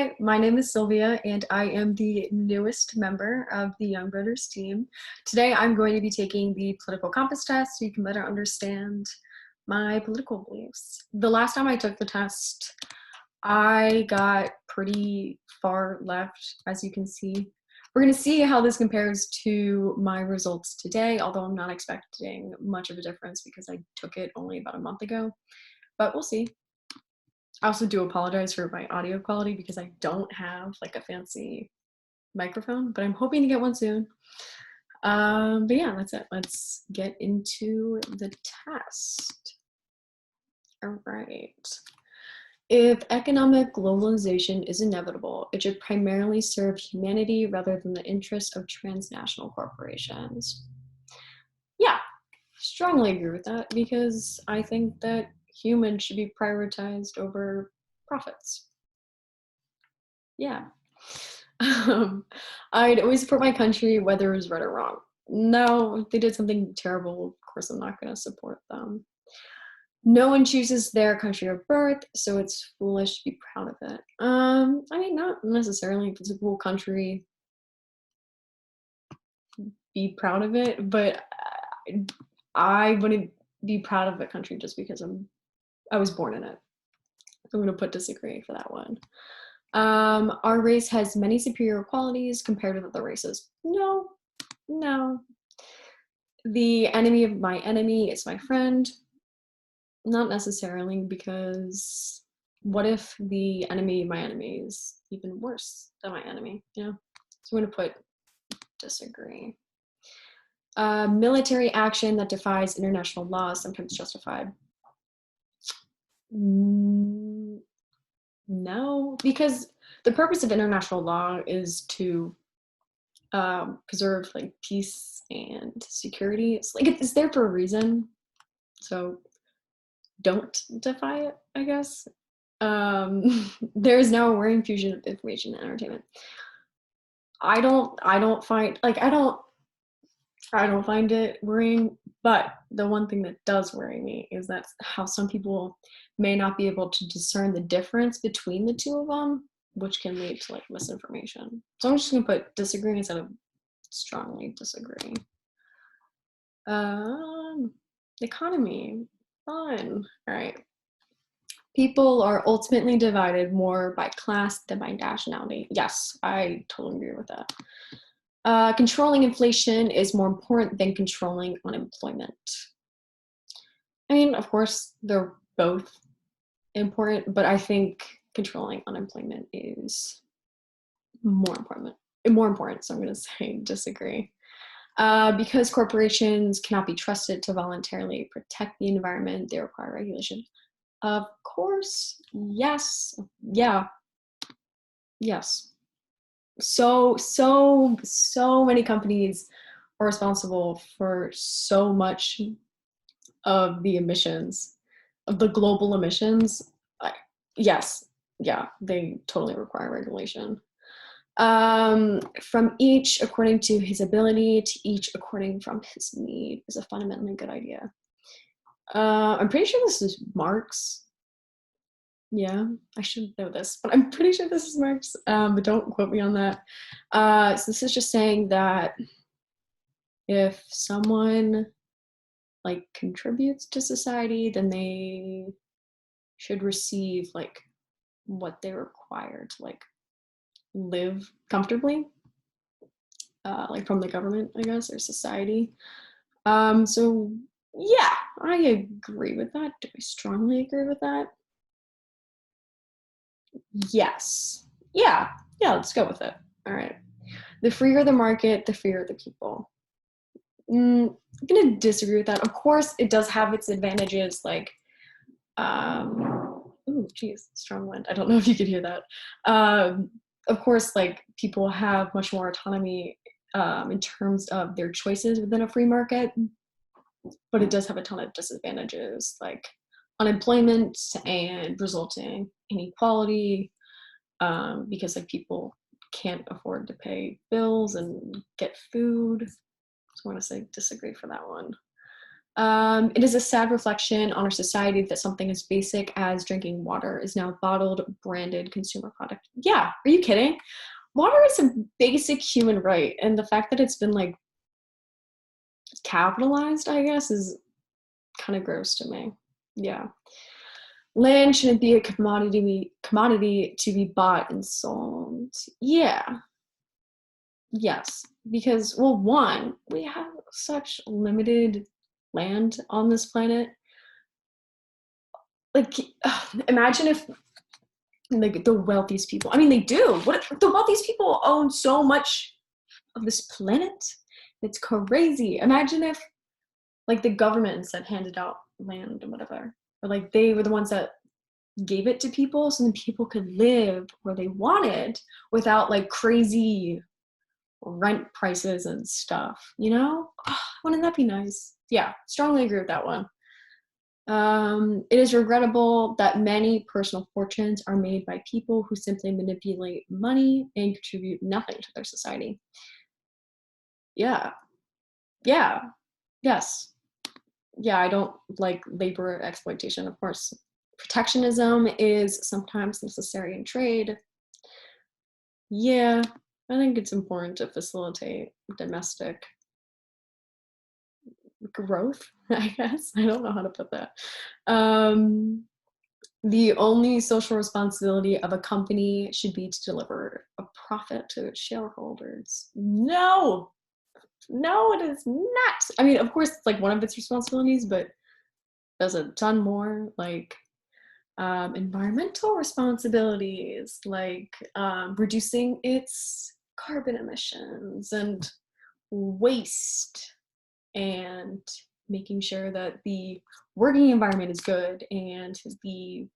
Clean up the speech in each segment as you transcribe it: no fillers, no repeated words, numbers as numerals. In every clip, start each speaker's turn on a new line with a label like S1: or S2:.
S1: Hi, my name is Sylvia, and I am the newest member of the Young Brothers team. Today, I'm going to be taking the political compass test so you can better understand my political beliefs. The last time I took the test, I got pretty far left, as you can see. We're going to see how this compares to my results today, although I'm not expecting much of a difference because I took it only about a month ago, but we'll see. I also do apologize for my audio quality because I don't have like a fancy microphone, but I'm hoping to get one soon. But yeah, that's it. Let's get into the test. All right. If economic globalization is inevitable, it should primarily serve humanity rather than the interests of transnational corporations. Yeah, strongly agree with that because I think that humans should be prioritized over profits. Yeah. I'd always support my country whether it was right or wrong. No, if they did something terrible, of course I'm not going to support them. No one chooses their country of birth, so it's foolish to be proud of it. I mean, not necessarily. If it's a cool country, be proud of it, but I wouldn't be proud of a country just because I was born in it. I'm going to put disagree for that one. Our race has many superior qualities compared with other races. No, no. The enemy of my enemy is my friend. Not necessarily, because what if the enemy of my enemy is even worse than my enemy? You know? So I'm going to put disagree. Military action that defies international law is sometimes justified. No, because the purpose of international law is to preserve like peace and security. It's like it's there for a reason, so don't defy it, I guess. There is now a worrying fusion of information and entertainment. I don't find it worrying, but the one thing that does worry me is that how some people may not be able to discern the difference between the two of them, which can lead to like misinformation. So I'm just gonna put disagree instead of strongly disagree. Economy, fun. All right. People are ultimately divided more by class than by nationality. Yes, I totally agree with that. Controlling inflation is more important than controlling unemployment. I mean, of course, they're both important, but I think controlling unemployment is more important. So I'm going to say disagree. Because corporations cannot be trusted to voluntarily protect the environment, they require regulation. Of course, yes, yeah, yes. So many companies are responsible for so much of the emissions, of the global emissions. Yes, yeah, they totally require regulation. From each according to his ability to each according from his need is a fundamentally good idea. I'm pretty sure this is Marx. Yeah, I should know this, but I'm pretty sure this is Marx, but don't quote me on that. So this is just saying that if someone like contributes to society, then they should receive like what they require to like live comfortably, like from the government, I guess, or society. So yeah, I agree with that. Do I strongly agree with that? Yes. Yeah, let's go with it. All right. The freer the market, the freer the people. I'm gonna disagree with that. Of course, it does have its advantages, like, ooh, geez, strong wind. I don't know if you could hear that. Of course, like people have much more autonomy in terms of their choices within a free market, but it does have a ton of disadvantages, like unemployment and resulting inequality, because like people can't afford to pay bills and get food. So I want to say disagree for that one. It is a sad reflection on our society that something as basic as drinking water is now a bottled, branded consumer product. Yeah, are you kidding? Water is a basic human right, and the fact that it's been like capitalized, I guess, is kind of gross to me. Yeah. Land shouldn't be a commodity to be bought and sold. Yeah. Yes. Because, well, one, we have such limited land on this planet. Like, imagine if like the wealthiest people. I mean, they do. What the wealthiest people own so much of this planet? It's crazy. Imagine if like the government instead handed out land or whatever, or like they were the ones that gave it to people, so then people could live where they wanted without like crazy rent prices and stuff. You know, wouldn't that be nice? Yeah, strongly agree with that one. It is regrettable that many personal fortunes are made by people who simply manipulate money and contribute nothing to their society. Yeah, yeah, yes. Yeah, I don't like labor exploitation, of course. Protectionism is sometimes necessary in trade. Yeah, I think it's important to facilitate domestic growth, I guess. I don't know how to put that. Um, The only social responsibility of a company should be to deliver a profit to its shareholders. No, no, it is not. I mean, of course, it's like one of its responsibilities, but there's a ton more, like environmental responsibilities, like reducing its carbon emissions and waste, and making sure that the working environment is good and the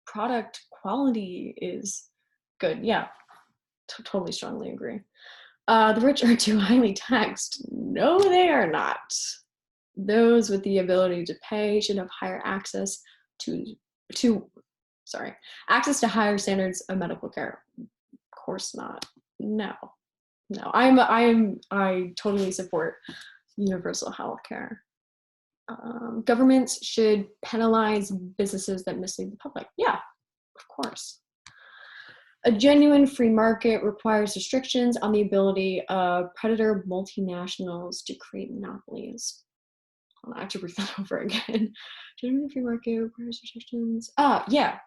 S1: product quality is good. Yeah, totally strongly agree. The rich are too highly taxed. No, they are not. Those with the ability to pay should have higher access to to sorry, access to higher standards of medical care. Of course not. No. No. I totally support universal health care. Governments should penalize businesses that mislead the public. Yeah, of course. A genuine free market requires restrictions on the ability of predator multinationals to create monopolies. I have to read that over again. Genuine free market requires restrictions. Yeah.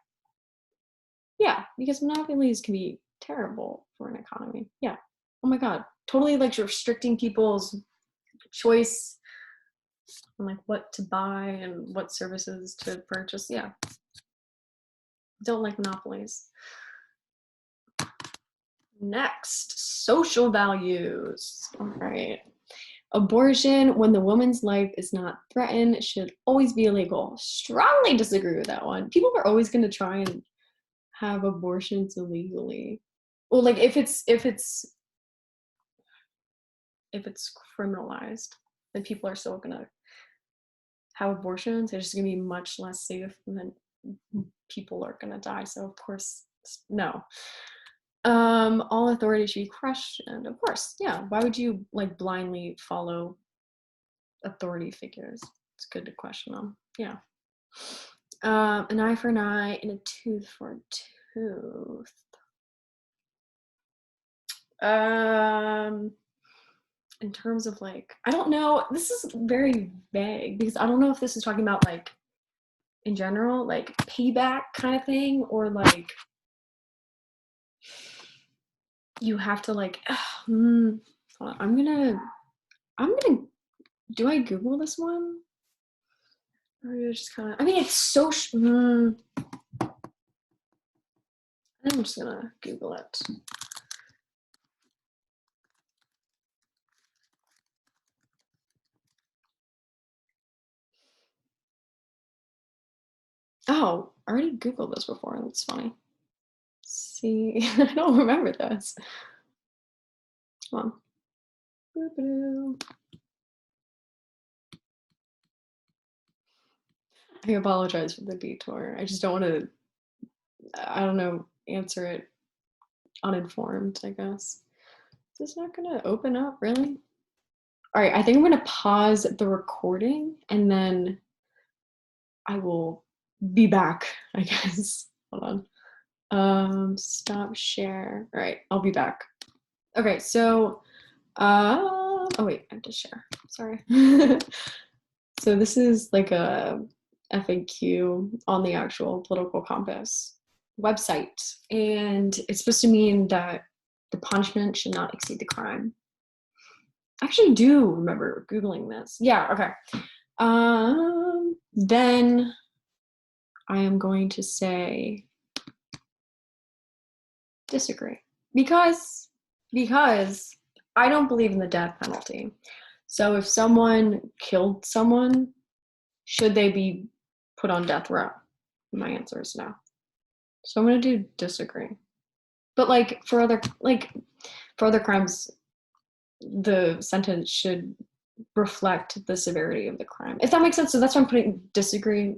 S1: Yeah, because monopolies can be terrible for an economy. Yeah. Oh my God. Totally like restricting people's choice on like what to buy and what services to purchase. Yeah. Don't like monopolies. Next, social values. All right. Abortion, when the woman's life is not threatened, should always be illegal. Strongly disagree with that one. People are always going to try and have abortions illegally. Well, like if it's criminalized, then people are still going to have abortions. They're just going to be much less safe, and then people are going to die. So of course, no. All authority should be questioned. Of course, yeah. Why would you like blindly follow authority figures? It's good to question them. Yeah. An eye for an eye and a tooth for a tooth. In terms of like, I don't know. This is very vague because I don't know if this is talking about like in general, like payback kind of thing, or like you have to like. Hold on, I'm gonna. Do I Google this one? Or just kind of. I mean, it's so. I'm just gonna Google it. Oh, I already Googled this before. That's funny. See, I don't remember this. Come on. I apologize for the detour. I just don't want to, I don't know, answer it uninformed, I guess. Is this not going to open up, really? All right, I think I'm gonna pause the recording and then I will be back, I guess. Hold on. Stop share. All right, I'll be back. Okay, so, oh wait, I have to share. Sorry. So this is like a FAQ on the actual Political Compass website, and it's supposed to mean that the punishment should not exceed the crime. I actually do remember Googling this. Yeah, okay. Then I am going to say disagree because I don't believe in the death penalty. So if someone killed someone, should they be put on death row? My answer is no. So I'm gonna do disagree. But like for other crimes, the sentence should reflect the severity of the crime. If that makes sense. So that's why I'm putting disagree.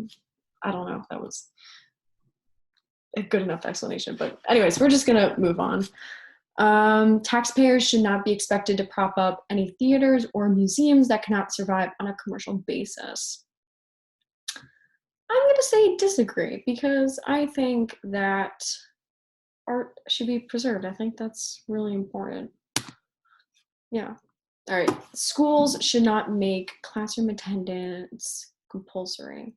S1: I don't know if that was a good enough explanation, but anyways, we're just gonna move on. Taxpayers should not be expected to prop up any theaters or museums that cannot survive on a commercial basis. I'm going to say disagree because I think that art should be preserved. I think that's really important. Yeah. All right. Schools should not make classroom attendance compulsory.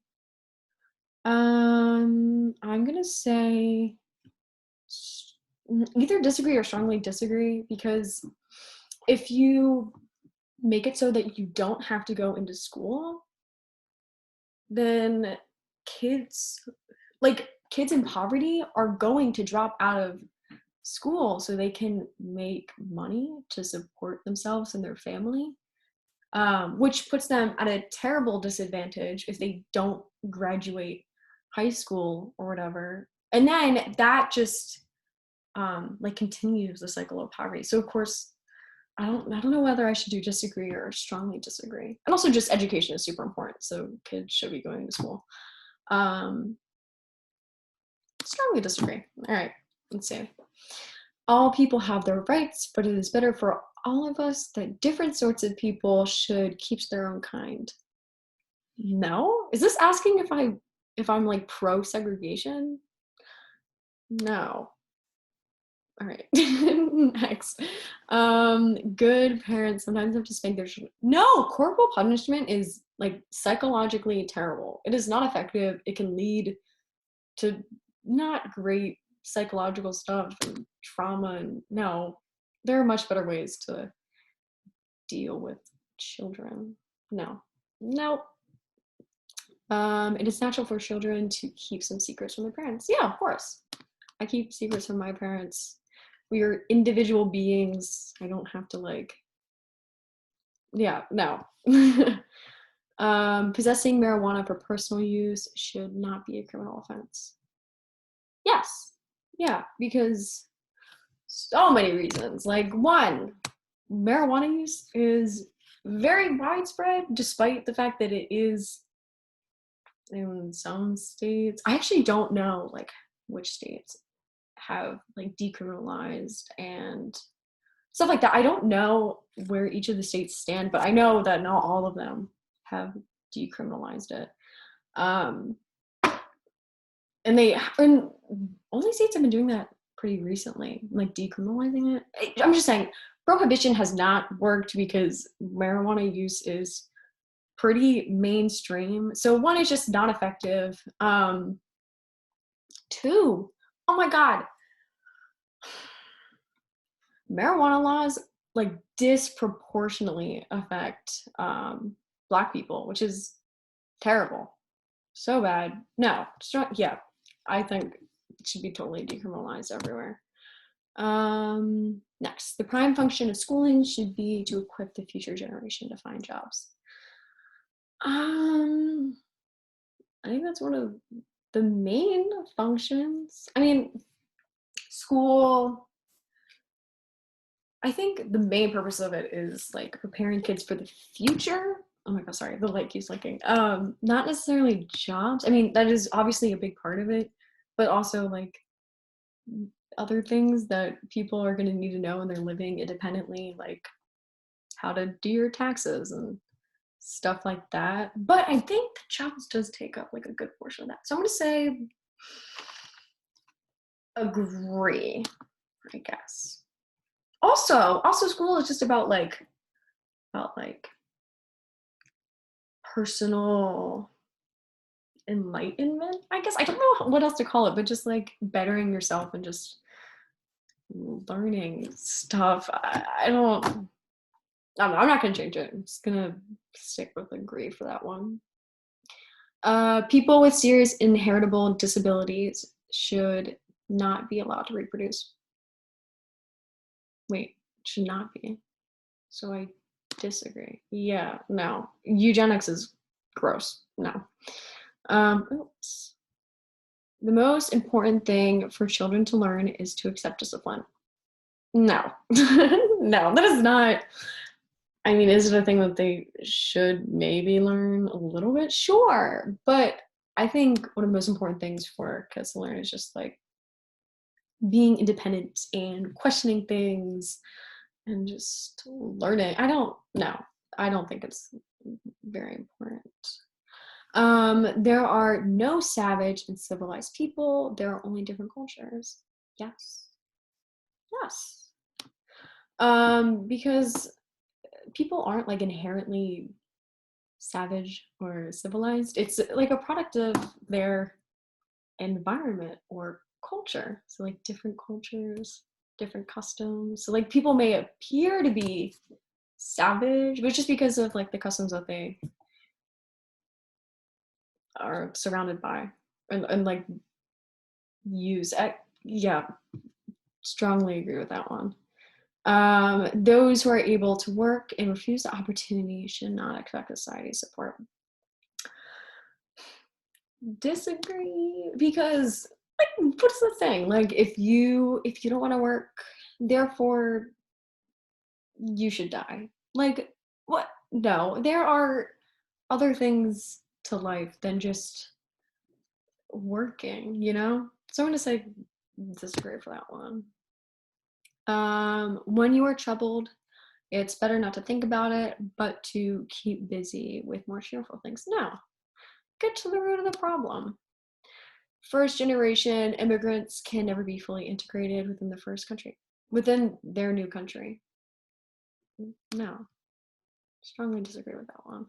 S1: I'm going to say either disagree or strongly disagree, because if you make it so that you don't have to go into school, then kids in poverty are going to drop out of school so they can make money to support themselves and their family, which puts them at a terrible disadvantage if they don't graduate high school or whatever. And then that just continues the cycle of poverty. So of course, I don't know whether I should do disagree or strongly disagree. And also just education is super important. So kids should be going to school. Strongly disagree. All right, let's see. All people have their rights, but it is better for all of us that different sorts of people should keep to their own kind. No? Is this asking if I'm like pro segregation? No. All right. Next. Good parents sometimes have to spank their children. No, corporal punishment is like psychologically terrible. It is not effective. It can lead to not great psychological stuff and trauma. And no, there are much better ways to deal with children. No. It is natural for children to keep some secrets from their parents. Yeah, of course. I keep secrets from my parents. We are individual beings. I don't have to no. Possessing marijuana for personal use should not be a criminal offense. Yes. Yeah, because so many reasons. Like, one, marijuana use is very widespread, despite the fact that it is in some states. I actually don't know which states have decriminalized and stuff like that. I don't know where each of the states stand, but I know that not all of them have decriminalized it. And only states have been doing that pretty recently, like decriminalizing it. I'm just saying, prohibition has not worked because marijuana use is pretty mainstream. So one, is just not effective. Two, oh my God, marijuana laws disproportionately affect Black people, which is terrible. So bad. No, yeah, I think it should be totally decriminalized everywhere. Next, the prime function of schooling should be to equip the future generation to find jobs. I think that's one of the main functions. I mean, school, I think the main purpose of it is preparing kids for the future. Oh my God, sorry, the light keeps blinking. Not necessarily jobs. I mean, that is obviously a big part of it, but also other things that people are going to need to know when they're living independently, like how to do your taxes and stuff like that. But I think the jobs does take up like a good portion of that. So I'm gonna say agree, I guess. Also school is just about like personal enlightenment, I guess. I don't know what else to call it, but just like bettering yourself and just learning stuff. I'm not gonna change it. I'm just gonna stick with agree for that one. People with serious inheritable disabilities should not be allowed to reproduce. Wait, should not be. So I disagree. Yeah, no. Eugenics is gross. No. Oops. The most important thing for children to learn is to accept discipline. No. No, that is not. I mean, is it a thing that they should maybe learn a little bit? Sure. But I think one of the most important things for kids to learn is just like being independent and questioning things and just learning. I don't think it's very important. There are no savage and civilized people. There are only different cultures. Yes. Yes. Because people aren't like inherently savage or civilized. It's like a product of their environment or culture. So like different cultures, different customs. So like people may appear to be savage, but just because of like the customs that they are surrounded by and like use. Yeah, strongly agree with that one. Those who are able to work and refuse the opportunity should not expect society support. Disagree, because like what's the thing? Like if you don't want to work, therefore you should die. Like what? No, there are other things to life than just working, you know? So I'm gonna say disagree for that one. When you are troubled, it's better not to think about it, but to keep busy with more cheerful things. No, get to the root of the problem. First generation immigrants can never be fully integrated within their new country. No, strongly disagree with that one.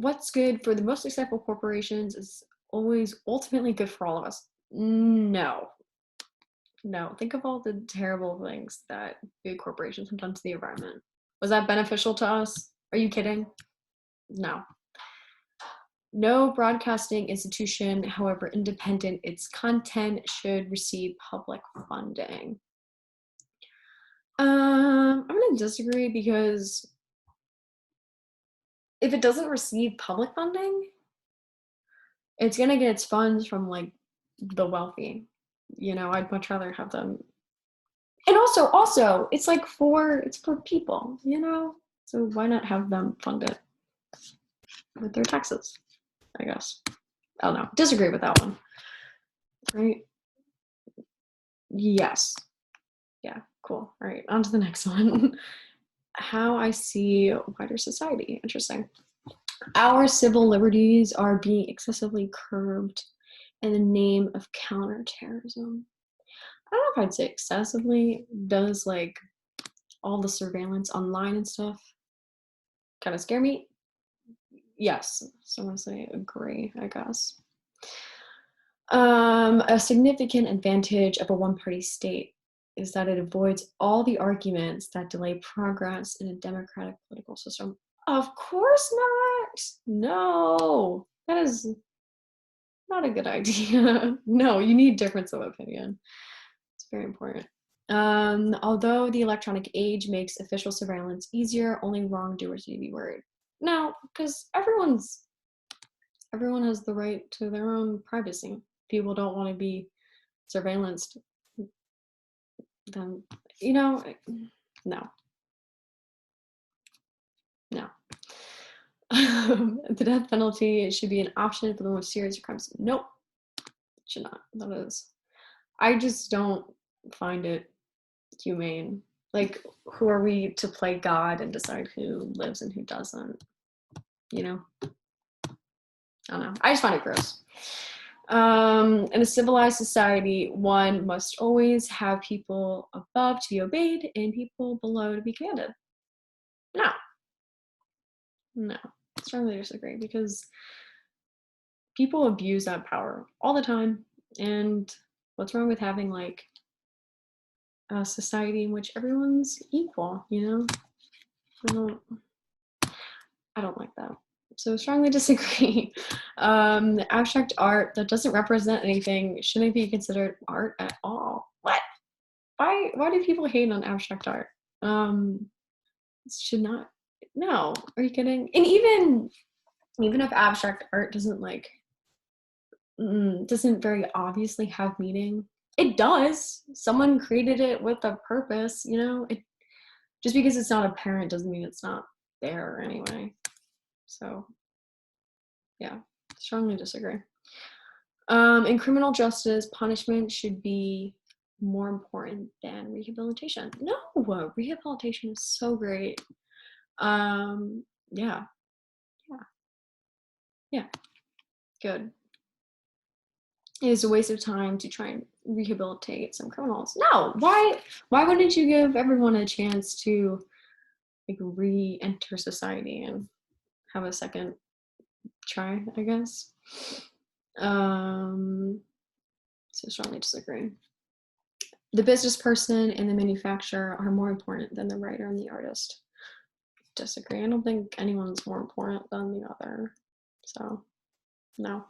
S1: What's good for the most successful corporations is always ultimately good for all of us. No, think of all the terrible things that big corporations have done to the environment. Was that beneficial to us? Are you kidding? No. No broadcasting institution, however independent its content, should receive public funding. I'm gonna disagree, because if it doesn't receive public funding, it's gonna get its funds from like the wealthy. You know, I'd much rather have them. And also, it's like it's for people, you know? So why not have them fund it with their taxes, I guess. I don't know. Disagree with that one. Right? Yes. Yeah, cool. All right, on to the next one. How I see wider society. Interesting. Our civil liberties are being excessively curbed in the name of counterterrorism. I don't know if I'd say excessively. Does like all the surveillance online and stuff kind of scare me? Yes. So I'm gonna say agree, I guess. A significant advantage of a one-party state is that it avoids all the arguments that delay progress in a democratic political system. Of course not. No, that is not a good idea. No, you need difference of opinion. It's very important. Although the electronic age makes official surveillance easier, only wrongdoers need to be worried. No, because everyone has the right to their own privacy. People don't want to be surveillanced, then no. The death penalty should be an option for the most serious crimes. Nope, should not. I just don't find it humane Like, who are we to play God and decide who lives and who doesn't? You know? I don't know. I just find it gross. In a civilized society, one must always have people above to be obeyed and people below to be commanded. No, no. Strongly disagree, because people abuse that power all the time. And what's wrong with having like a society in which everyone's equal, you know? I don't like that. So strongly disagree. Abstract art that doesn't represent anything shouldn't be considered art at all. What? Why do people hate on abstract art? It should not. No, are you kidding? And even if abstract art doesn't like doesn't very obviously have meaning, it does. Someone created it with a purpose, you know? It just because it's not apparent doesn't mean it's not there anyway. So yeah, strongly disagree. In criminal justice, punishment should be more important than rehabilitation. No, rehabilitation is so great. Yeah, yeah, yeah, good. It is a waste of time to try and rehabilitate some criminals. No, why wouldn't you give everyone a chance to like re-enter society and have a second try, I guess? So strongly disagree. The business person and the manufacturer are more important than the writer and the artist. Disagree. I don't think anyone's more important than the other. So, no.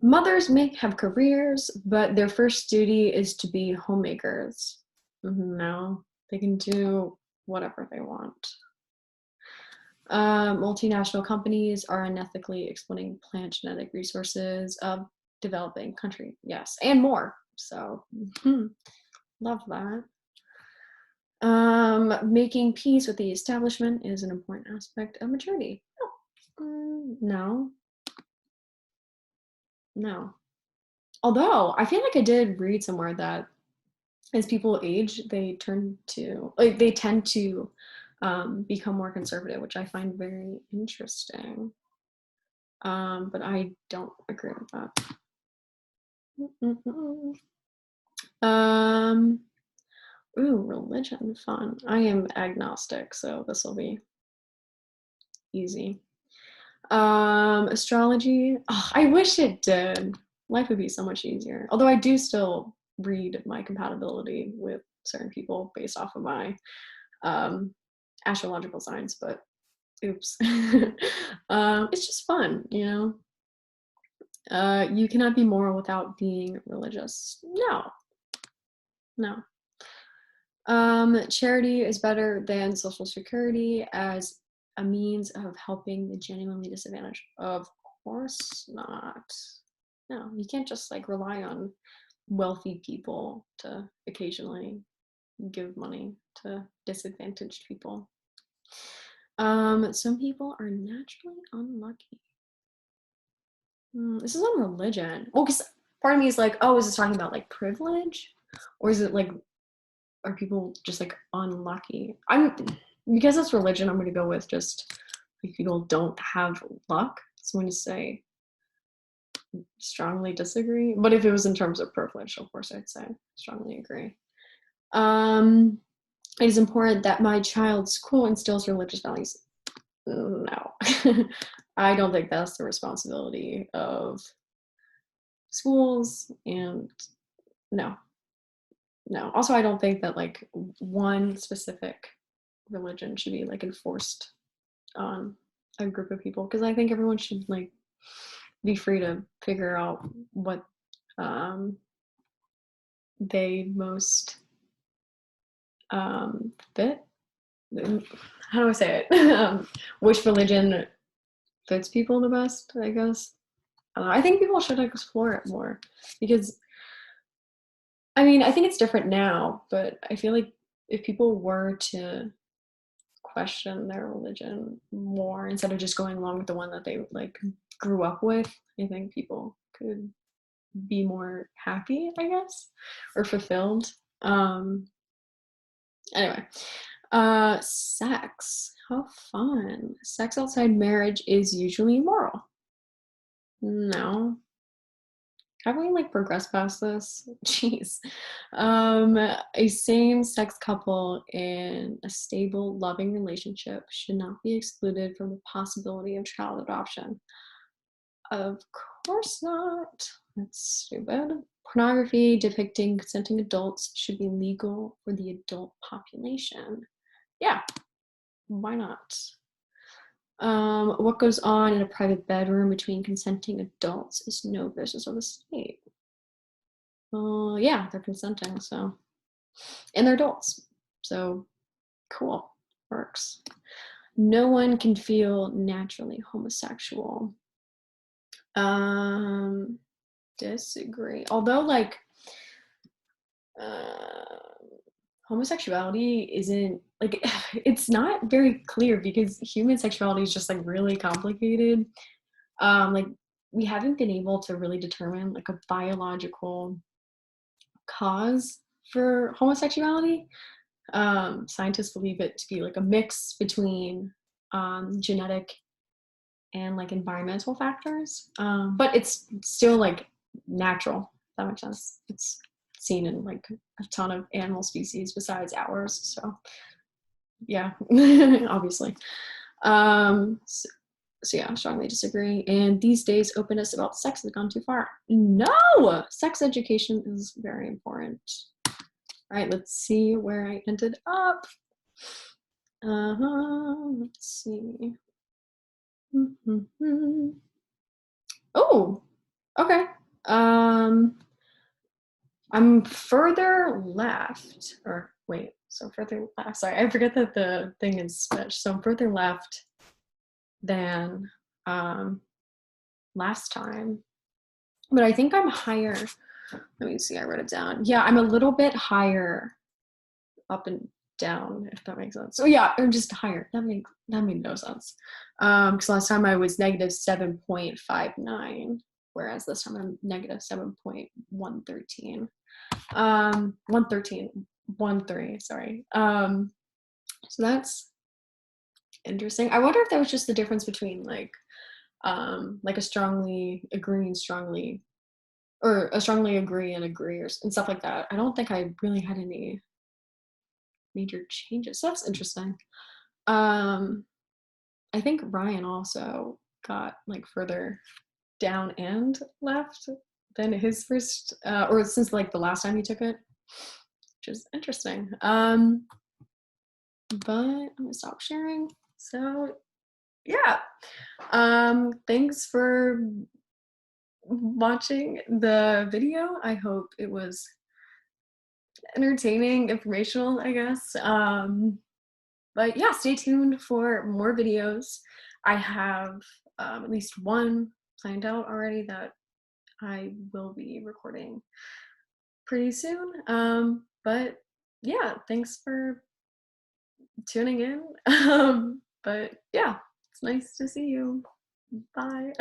S1: Mothers may have careers, but their first duty is to be homemakers. No, they can do whatever they want. Multinational companies are unethically exploiting plant genetic resources of developing country. Yes, and more. So, love that. Making peace with the establishment is an important aspect of maturity. No. No. Although I feel like I did read somewhere that as people age, they tend to become more conservative, which I find very interesting. But I don't agree with that. Religion, fun. I am agnostic, so this will be easy. Astrology. Oh, I wish it did. Life would be so much easier. Although I do still read my compatibility with certain people based off of my astrological signs, but oops. It's just fun, you know? You cannot be moral without being religious. No, no. Charity is better than social security as a means of helping the genuinely disadvantaged. Of course not. No, you can't just like rely on wealthy people to occasionally give money to disadvantaged people. Some people are naturally unlucky. This is on religion. Well, because part of me is like, oh, is this talking about like privilege? Or is it like, are people just like unlucky? Because it's religion, I'm going to go with just like people don't have luck. So I'm going to say strongly disagree. But if it was in terms of privilege, of course, I'd say strongly agree. It is important that my child's school instills religious values. No, I don't think that's the responsibility of schools, and no. Also, I don't think that like one specific religion should be like enforced on a group of people, because I think everyone should like be free to figure out what they most fit. How do I say it? Which religion fits people the best, I guess. I think people should explore it more, because I mean, I think it's different now, but I feel like if people were to question their religion more instead of just going along with the one that they like grew up with, I think people could be more happy, I guess, or fulfilled. Anyway, sex. How fun. Sex outside marriage is usually immoral. No. Have we like progressed past this? Jeez. A same-sex couple in a stable, loving relationship should not be excluded from the possibility of child adoption. Of course not. That's stupid. Pornography depicting consenting adults should be legal for the adult population. Yeah, why not? What goes on in a private bedroom between consenting adults is no business of the state. Yeah, they're consenting, so, and they're adults, so cool, works. No one can feel naturally homosexual. Um, Disagree. Although, like, uh, homosexuality isn't like it's not very clear because human sexuality is just like really complicated. Like we haven't been able to really determine like a biological cause for homosexuality. Scientists believe it to be like a mix between genetic and like environmental factors, but it's still like natural. If that makes sense. It's seen in like a ton of animal species besides ours. So yeah, obviously. So yeah, I strongly disagree. And these days, openness about sex has gone too far. No, sex education is very important. All right, let's see where I ended up. Let's see. Oh, okay. I'm further left, or wait, so further left. Sorry, I forget that the thing is switched. So I'm further left than last time, but I think I'm higher. Let me see, I wrote it down. Yeah, I'm a little bit higher up and down, if that makes sense. So yeah, I'm just higher. That made no sense. Because last time I was negative 7.59, whereas this time I'm negative 7.113. 113, sorry. So that's interesting. I wonder if that was just the difference between like a strongly agreeing strongly, or a strongly agree and agree, and stuff like that. I don't think I really had any major changes. So that's interesting. I think Ryan also got like further down and left than his first, or since like the last time he took it, which is interesting. But I'm gonna stop sharing. So yeah, thanks for watching the video. I hope it was entertaining, informational, I guess. But yeah, stay tuned for more videos. I have at least one planned out already that I will be recording pretty soon. But yeah, thanks for tuning in. But yeah, it's nice to see you. Bye.